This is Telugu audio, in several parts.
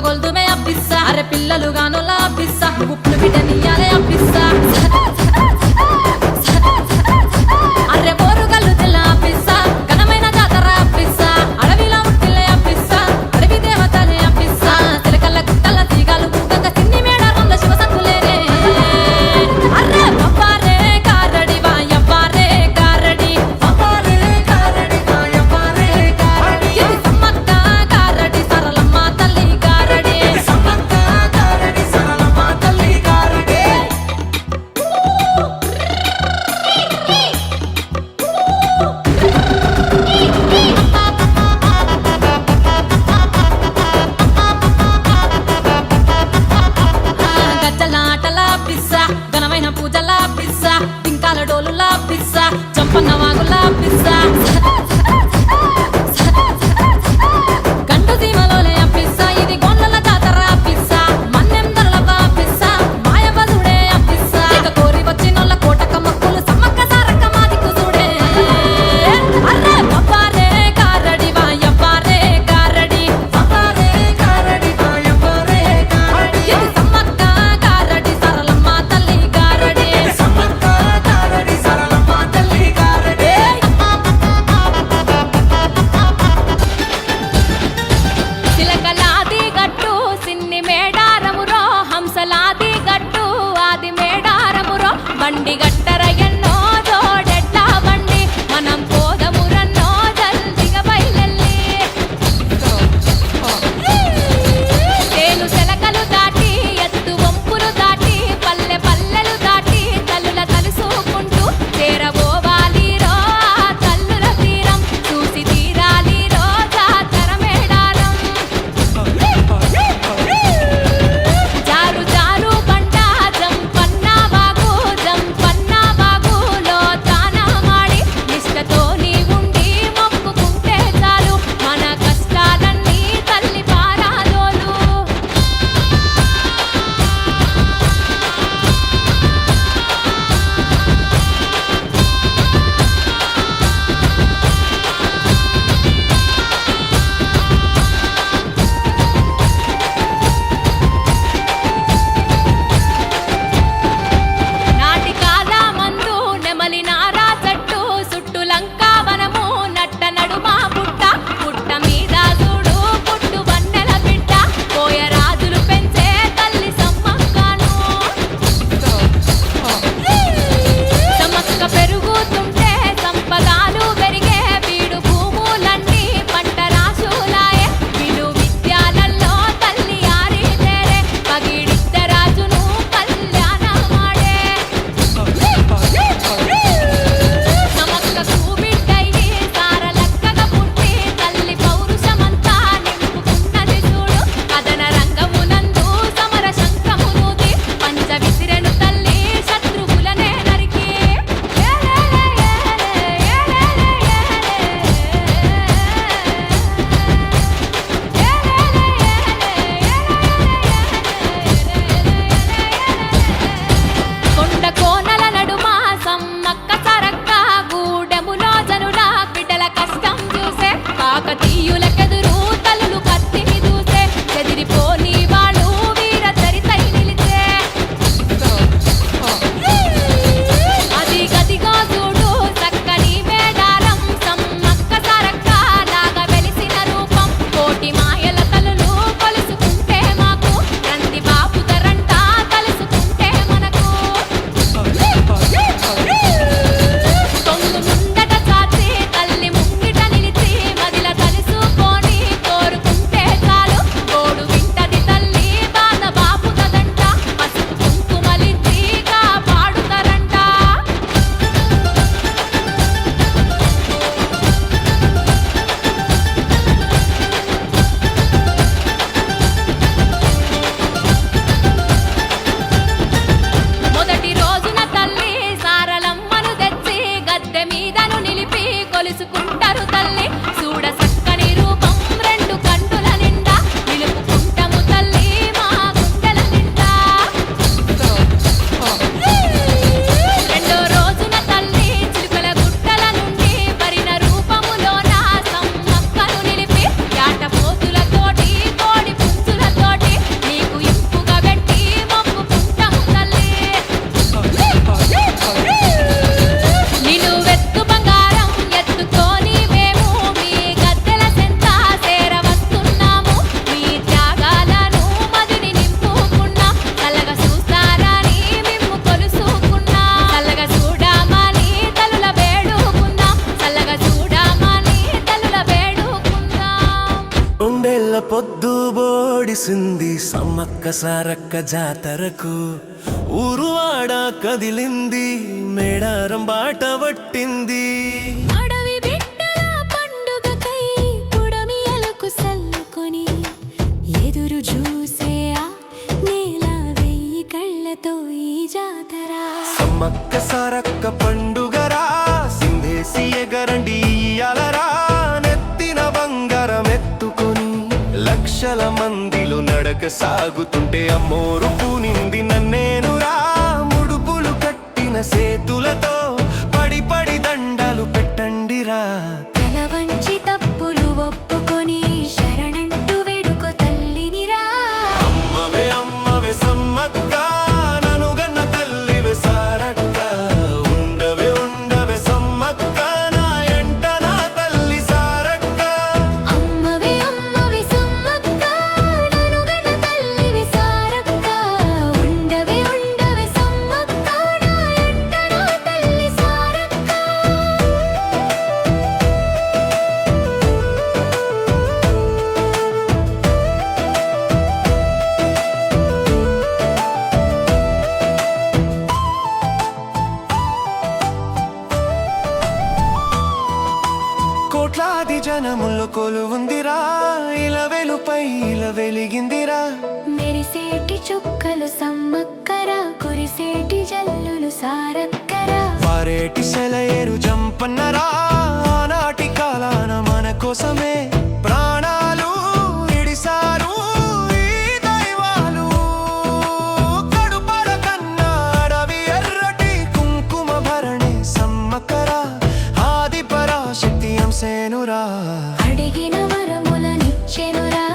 గొల్దుమే అప్పిస్తా అరే పిల్లలు గానులా అప్పిస్తా ఉప్పులు బిడ్డనియాలే అప్పిస్తా అరే బోరుగల్లు తెల్ల అప్పిస్తా ఘనమైన జాతర అప్పిస్తా అడవిలో ఉట్టిల్లే అప్పిస్తా అడవి దేవతలే అప్పిస్తా చిలకల్ల గుట్టల తీగలు గంగ తిన్ని మేడారంల శివ సత్తులేరే అరే పప్పారే కారడి వాయవ్వారే కారడి పప్పారే కారడి వాయవ్వారే కారడి ఇది సమ్మక్క కారడి సరళమ్మ తల్లి కారడి సమ్మక్క కారడి ఓడిసింది సమ్మక్క సారక్క జాతరకు ఊరువాడ కదిలింది మేడారం బాట పట్టింది అడవి బిడ్డల పండుగకై పుడమియలకు సల్లుకొని ఎదురు చూసే ఆ నేల వెయ్యి కళ్ళతో ఈ జాతర సమ్మక్క సారక్క పండుగరా సిందేసి ఎగరండి అలరా నెత్తిన బంగారం ఎత్తుకొని లక్షల మందిలో నడక సాగుతుంటే అమ్మోరు పూనింది నన్నేనురా ముడుపులు కట్టిన సేతులతో పడి పడి దండాలు పెట్టండిరా తల వంచి తప్పులు ఒప్పుకొని శరణంటూ వేడుకో తల్లినిరా అమ్మవే అమ్మవే సమ్మక్క ననుగన్న తల్లివే సారక్క ఉండవే ఉండవే సమ్మక్క నా ఎంట నా తల్లి సారక్క అమ్మవే అమ్మవే సమ్మక్క ననుగన తల్లివి సారక్క ఉండవే ఉండవే సమ్మక్క నా ఎంట నా తల్లి సారక్క కోట్లాది జనముల్లో కొలువుందిరా ఇలా వెలుపై ఇలా వెలిగిందిరా మెరిసేటి చుక్కలు సమ్మక్కరా కురిసేటి జల్లులు సారక్కరా వారేటి సెలయేరు జంపన్నరా ఆనాటి కాలాన మన కోసమే ప్రాణాలు ఇడిసారు ఈ దైవాలు కడుపడ కన్నా అడవి ఎర్రటి కుంకుమ భరణి సమ్మక్కరా ఆది పరాశక్తి అంశేనురా అడిగిన వరములనిచ్చెనురా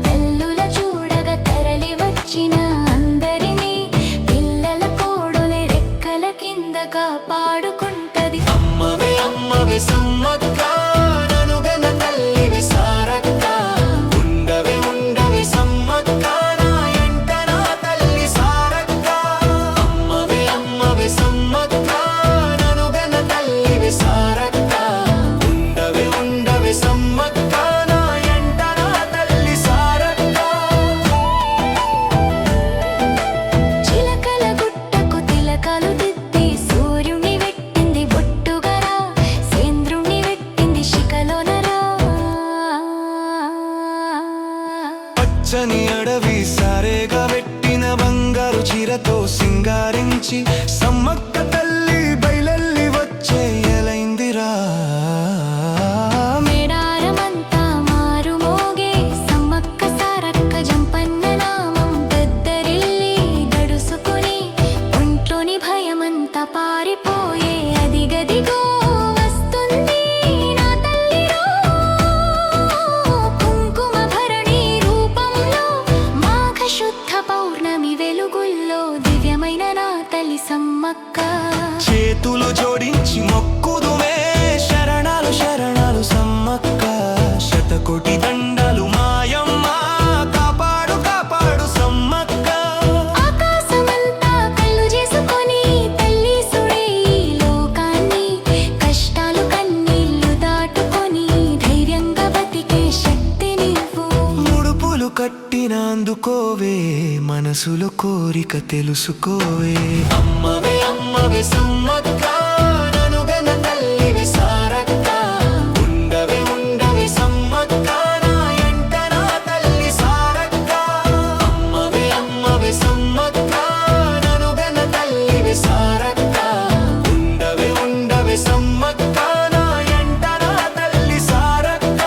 తల్లుల చూడగా తరలి వచ్చిన అందరినీ పిల్లల కోడులే రెక్కల కింద కాపాడుకుంటది అమ్మవే అమ్మవే సమ్మక్క ననుగన తల్లివి సారక్క ఉండవే ఉండవే సమ్మక్క నా ఎంట నా తల్లి సారక్క అమ్మవే అమ్మవే సమ్మక్క ననుగన తల్లివి సారక్క ఉండవే ఉండవే సమ్మక్క నా ఎంట నా తల్లి సారక్క చిలకల గుట్టకు తిలకలు దిద్ది సూర్యుని వెట్టింది బొట్టుగరా సేంద్రుణ్ణి వెట్టింది శిఖలోనరా పచ్చని అడవి సారేగా పెట్టిన బంగారు చీరతో సింగారించి సమ్మక్క తల్లి బయలల్లి వచ్చే ఎలైందిరా మేడారమంతా మారుమోగే సమ్మక్క సారక్క జంపన్న నామం పెద్దరిల్లి గడుసుకుని ఒంట్లోని భయమంతా పారిపోయే అదిగదిగో వస్తుంది నా తల్లిరో కుంకుమ భరణి రూపంలో మాఘ శుద్ధ పౌర్ణమి వెలుగుల్లో దివ్యమైన నా తల్లి సమ్మక్క చేతులు జోడించి మొక్కుదుమే శరణాలు శరణాలు సమ్మక్క శతకోటి దండాలు మాయమ్మ కాపాడు కాపాడు సమ్మక్క ఆకాశమంతా కళ్ళు చేసుకొని తల్లి సుడే ఈ లోకాన్ని కష్టాలు కన్నీళ్లు దాటుకొని ధైర్యంగా బతికే శక్తి నీవు ముడుపులు కట్టిన అందుకోవే మనసులో కోరిక తెలుసుకోవే అమ్మవే అమ్మవే సమ్మక్క ననుగన తల్లివి సారక్క ఉండవే ఉండవే సమ్మక్క నా ఎంట నా తల్లి సారక్క అమ్మవే అమ్మవే సమ్మక్క ననుగన తల్లివి సారక్క ఉండవే ఉండవే సమ్మక్క నా ఎంట నా తల్లి సారక్క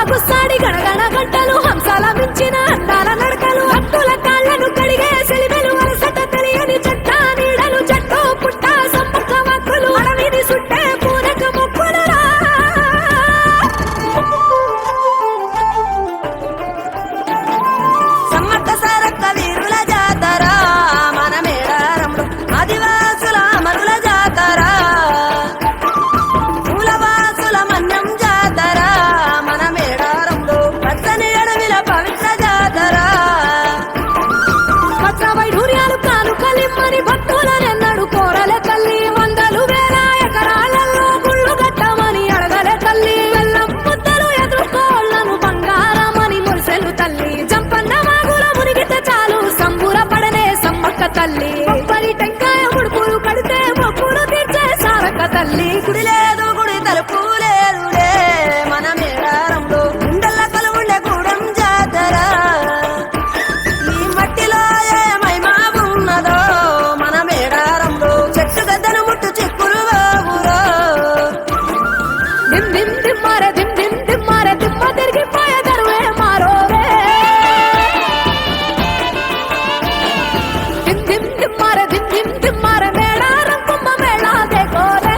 గుస్సాడి గణగణ గంటలు హంసాల మించిన అందాల నడకలు హక్కుల కాళ్ళ తల్లి గుడి లేదు గుడి తలుపు లేదులే మన మేడారంలో గుండెల్ల కలుగుండే గూడెం జాతర ఈ మట్టిలో ఏ మహిమా ఉన్నదో మన మేడారంలో చెట్టు గద్దను ముట్టు చిక్కులు బాబురో దిమ్ దిమ్ దిమ్మారే దిమ్ దిమ్ దిమ్మారే దిమ్మ తిరిగిపోయే దరువే మారోవే దిమ్ దిమ్ దిమ్మారే దిమ్ దిమ్ దిమ్మారే మేడారం కుంభ మేళా దేకోరే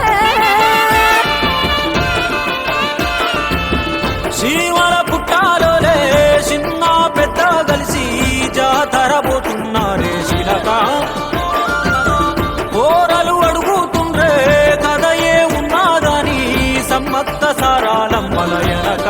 శ్రీవర పుట్టాలోలే చిన్న పెద్ద కలిసి జాతర పోతున్నారే శిలక కోరలు అడుగుతుండ్రే కదయే ఉన్నాదని సమ్మత్త సారాలమ్మల ఎనక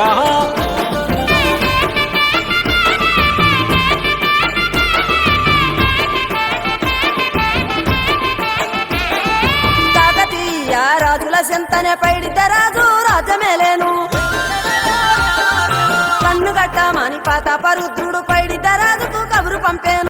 కాకతీయ రాజుల సెంతనే పైడిత రాజు రాజమేలేను కన్ను గట్ట మాని పాత పరుద్రుడు పైడిత రాజుకు కబురు పంపేను